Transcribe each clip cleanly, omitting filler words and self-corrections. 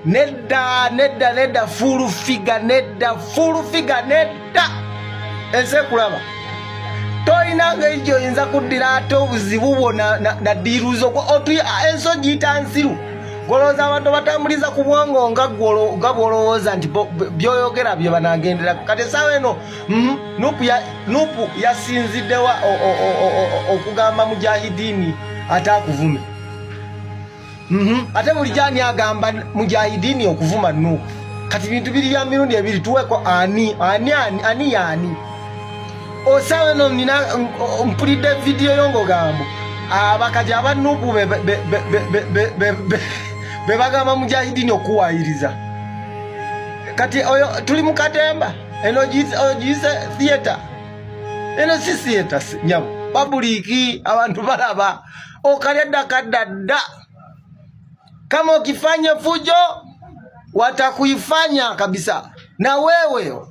Nedda full figure nedda full figure nedda ense kulaba toyinanga ejo yinza kuddira ate obuzibu bwona na diruzo otu enso giyita nsiru goloza abantu batambuliza ku bwongo nga bwolowooza nti byoyogera bye banagendera kati sawa eno nupu yasinziddewa okugamba mujahidini atakuvume ate buli jani agamba mujahidini okuvuma nupu kati bintu biri bya mirundi ebiri tuweko ani osawa eno nina mpulidde video yongo gambo abakaja abanupu bebagamba mujahidini okuwayiriza kati oyo tuli mu katemba eno gise theater eno si theater nyabo public abantu balaba okaledda kadda kama ukifanya fujo watakuifanya kabisa na wewe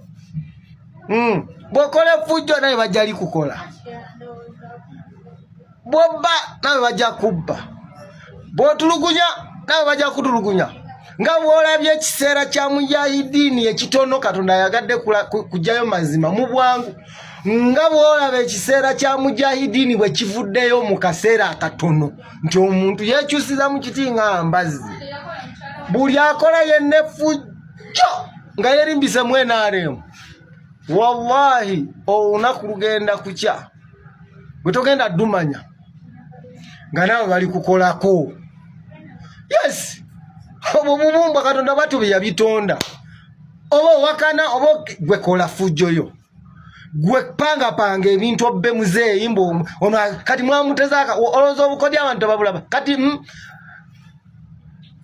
bokole fujo naye bajali kukola boba nawe bajja kubba botulugunya nawe bajja kutulugunya nga bwolabye ekiseera kya mujahidini ekitono Katonda yagadde kujjayo mazima mu bwangu nga bwolabye ekiseera kya mujahidini bwe kivuddeyo mu kaseera akatono nti omuntu yekyusiza mu kiti nga mbazi buli akola yenne fujo nga yerimbise mwenaremu wallahi olunaku lugenda kukya bwe togenda dumanya nga nawe bali kukolako yes obubumba Katonda batu bye yabitonda oba wakana oba gwe kola fujoyo gwe panga ebintu obbe muzeeyi mbo ono kati mwamutezaka olonzo obukodi abantu babulaba kati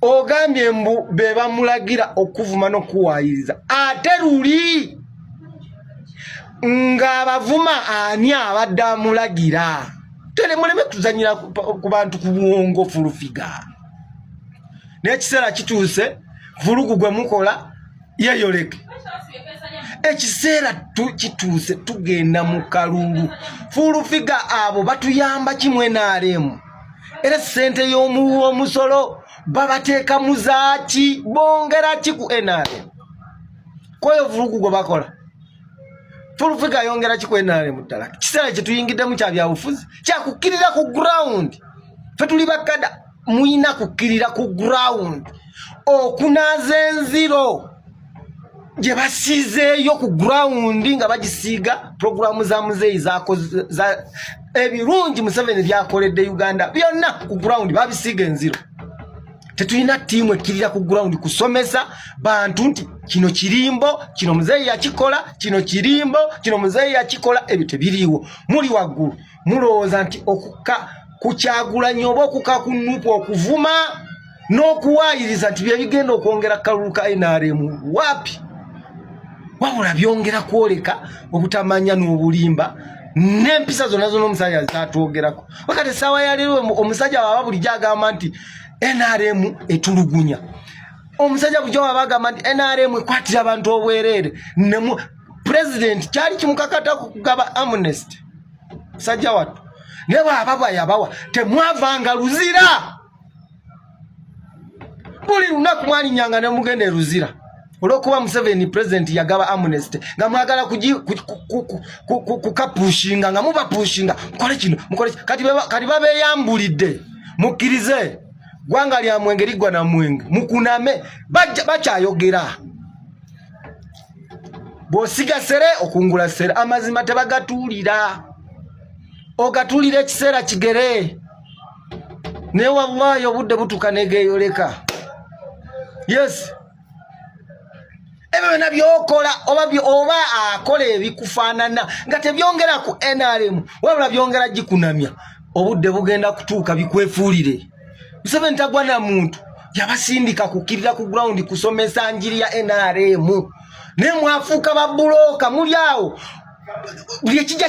ogambye mbu beba mulagira okuvuma nokuwayiriza ate luli nga bavuma ani abadde amulagira tele muleme tuzanyira ku bantu ku buwongo fulufiga n'ekiseera kituuse vulugu gwe mukola yeyoleke ekiseera kituuse tugenda mu kalulu fulufiga abo batuyamba kimwe n'aremu era sente y'omusolo babateeka muzaaki bongera kiku NRM koyo vulugu gwe bakola fulufiga yongera kiku NRM ddala kiseera kyetuyingiddemu kya byabufuzi kyakukkirira ku ground fe tuli bakada muyina kukkirira ku ground okunaza enziro gye basiizeeyo ku ground nga bagisiiga programu za muzeeyi za ebirungi Museveni byakoledde Uganda byonna ku ground babisiiga enziro tetulina tiimu ekkirira ku ground kusomesa bantu nti kino kirimbo kino muzeeyi yakikola kino kirimbo kino muzeeyi yakikola ebyo tebiriiwo muli waggulu mulowooza nti okuka kukyagulanya oba okuka ku nupu okuvuma n'okuwayiriza nti byebigenda okwongera kalulu ka NRM wapi wabula byongera kwoleka obutamanya n'obulimba n'empisa zonna omusajja zatwogerako wakati essaawa yaleero omusajja baba bulijjo agamba nti NRM etulugunya omusajja bulijjo baba agamba nti NRM ekwatira abantu obwereere president kyali kimukakata kugaba amnesty musajja wattu ne bw'aba yabawa temwavanga luzira buli lunaku mwalinyanga ne mugende luzira olwokuba Museveni president yagaba amnesty nga mwagala kukapushinga nga mubapushinga mukole kino mukole kati babeyambulidde mukkirize gwanga lya mwenge ligwa na mwenge mukuname bakyayogera bw'osiga sere okungula sere amazima tebagatuulira ogatulira ekiseera kigere ne wallahi obudde butuka negeyoleka yes ebe nabyokola oba akola ebikufaanana nga tebyongera ku NRM wabula byongera gikunamya obudde bugenda kutuuka bikwefuulire Museveni tagwa na muntu yabasindika kukkirira ku ground kusomesa njiri ya NRM ne mwafuuka babuloka muli awo buli ekijja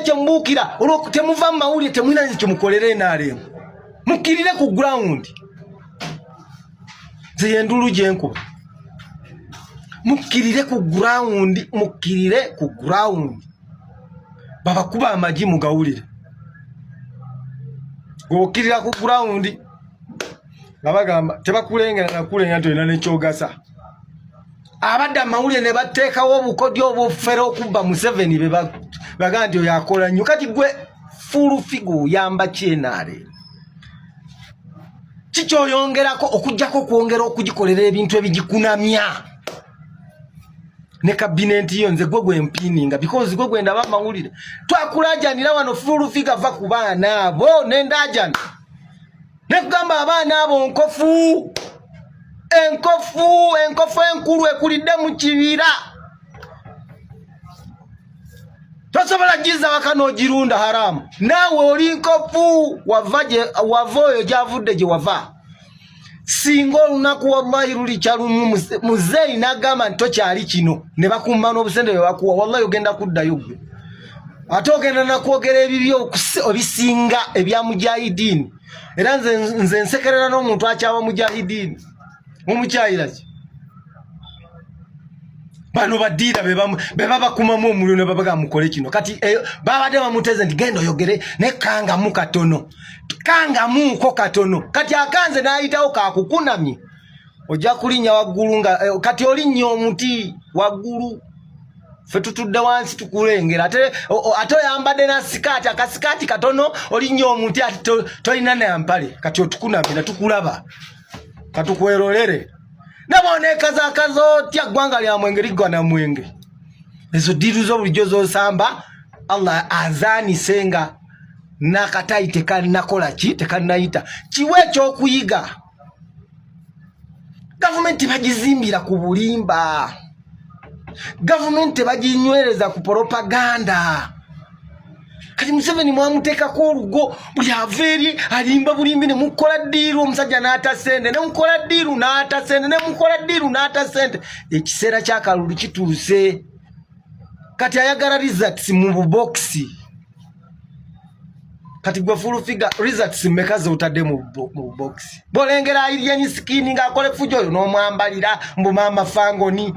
kyemubuukira olwo temuva mu mawulire temulina kye mukolere NRM mukkirire ku ground ze yendulu gyenkuba mukkirire ku ground baba kuba amaji mugawulire gokirira ku ground ngabagamba tebakulengera nakulenya to ina nekyogasa abadda mawulire ne bateekawo obukodyo obufere okubba mu 7 bagandi oyo akola nnyo kati gwe full figure yamba kyenare kikyoyongerako okujjako kwongera okugikolera ebintu ebigikunamya ne cabinet yo nze gwe mpininga because gwe ndaba mawulire twakulajanira wano full figure va ku baana abo nendajana ne kugamba abaana abo enkofu enkulu ekulidde mu kibira tosobola giza wakano girunda haramu nawe oli nkofu wavoyo gyavudde gye wava singo olunaku wallahi luli kyalumu muzeyi n'agamba nti tokyali kino ne bakumba n'obusente bwe bakuwa wallahi ogenda kuddayo gwe ate ogenda nakwogera ebibyo obisinga ebya mujahidini era nze nsekerera n'omuntu akyaba mujahidini omukyayira ki bano badira beba bakumamu omuliro ne babaga mukole kino kati babadde bamuteze nti genda oyogere ne kangamu katono kangamuko katono kati akanze n'ayitawo kakukunamye ojja kulinnya waggulu nga kati olinnye omuti waggulu fe tutudde wansi tukulengera ate oyambadde na sikaati akasikaati katono olinnye omuti ati tolina nayampale kati otukunamye natukulaba katukwerolere nabonekaza otya ggwanga lya mwenge liggwa na mwenge ezo diru z'obulijjo z'osamba Allah azaanisenga nakatayi tekalinakola ki tekalinayita kiwe ekyokuyiga gavumenti bagizimbira ku bulimba gavumenti baginywereza ku propaganda kati Museveni mwamuteekako olugo buli aveeri alimba bulimbi ne mukola ddiiru omusajja n'atasente ne mukola ddiiru n'atasente ne mukola ddiiru n'atasente ekiseera kyakalulu kituuse kati ayagala results mu bubokisi kati gwe full figure results mmekaze utadde mu bubokisi bolengera alyenyi skin ng'akole fujo oyo n'omwambalira mbumama fangoni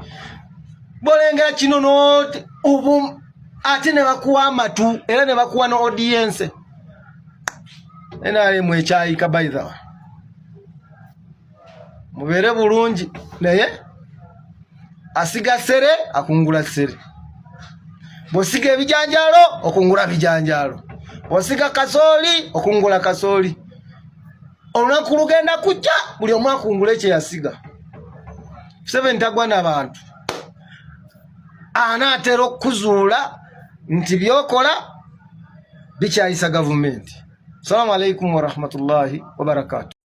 bolengera kino n'ote obu ate ne bakuwa amatu era ne bakuwa no audience enale mwechayi kabaitha mubere bulungi naye asiga sere akungula sere bosiga ebijanjalo okungula bijanjalo bosiga kasoli okungula kasoli olunaku lugenda kujja buli omu akungula ekye yasiga 7 tagwa n'abantu anaatera okuzuula nti byokola bikyayisa gavumenti. Assalamu alaikum wa rahmatullahi wa barakatuh.